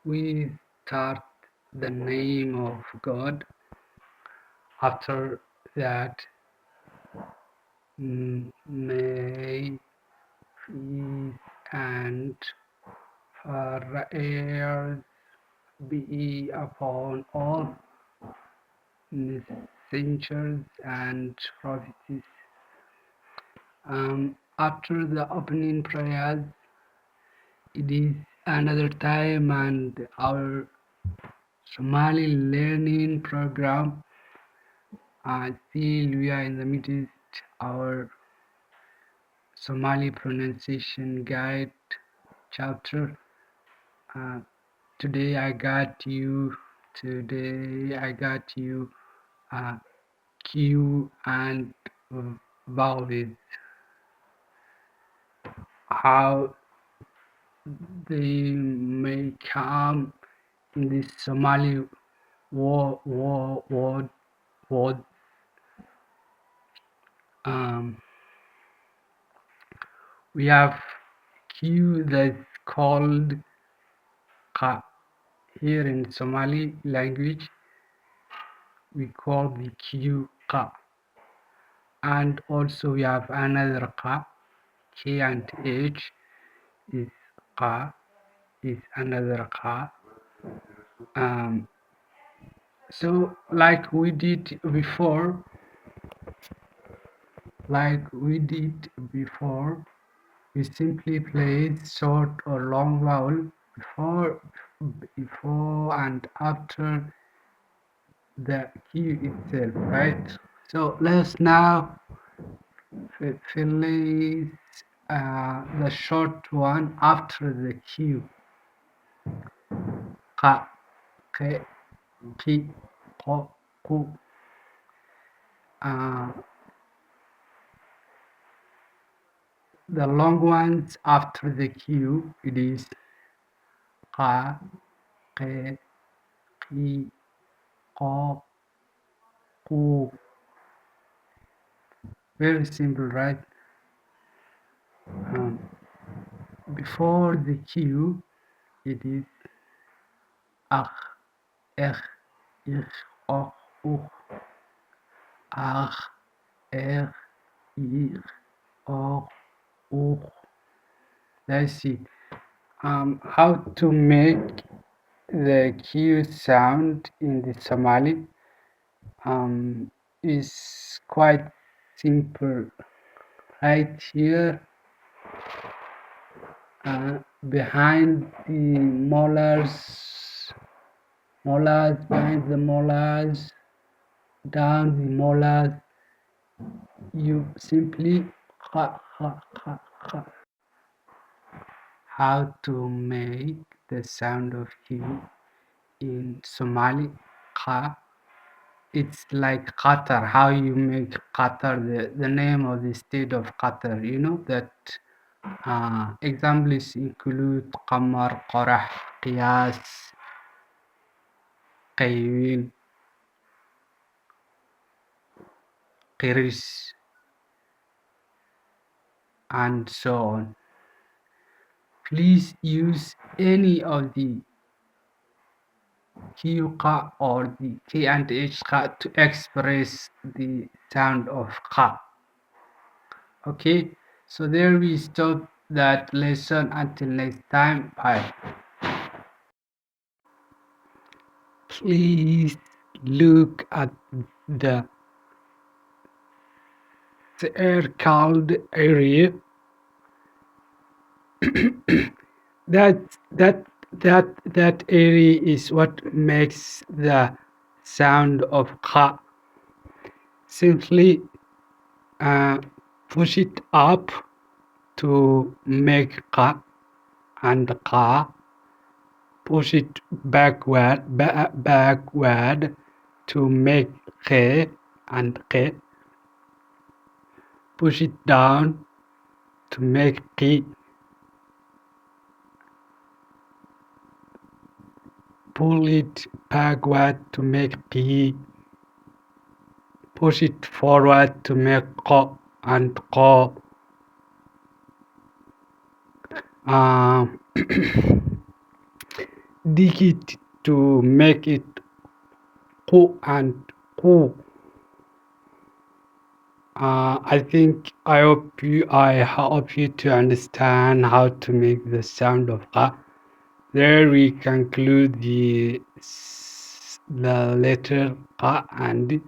we start the name of God. After that, may peace and prayers be upon all messengers and prophets. After the opening prayers, it is another time and our Somali learning program. Still we are in the midst our Somali Pronunciation Guide chapter. Uh, today I got you Q and vowels, how they may come in this Somali word. We have Q that's called Ka. Here in Somali language, we call the Q Ka. And also we have another Ka, K and H is Ka, is another Ka. So like we did before, we simply place short or long vowel before and after the Q itself, right? So let's now place the short one after the Q. Ka, ke, ki, ko, ku. The long ones after the Q, it is ka, ke, ki, ko, ku. Very simple, right? Before the Q, it is ach, ech, ich, och, uch, ach, ech, ich, och, uch. Let's see how to make the Q sound in the Somali. Is quite simple. Right here, behind the behind the molars, down the molars, you simply how to make the sound of Q in Somali. It's like Qatar, how you make Qatar, the name of the state of Qatar. You know that examples include Qamar, Qorah, Qiyas, Qaywin, Qiris, and so on. Please use any of the Q-Qa or the K and H-Qa to express the sound of Qa. Okay, so there we stop that lesson. Until next time, bye. Please look at the circled area. that area is what makes the sound of Qa. Simply push it up to make Qa, and Qa. Push it backward to make K, and K. Push it down to make Ki. Pull it backward to make Ki. Push it forward to make Ko and Ko. dig it to make it ku and ku. I hope you to understand how to make the sound of ka. There we conclude the letter ka and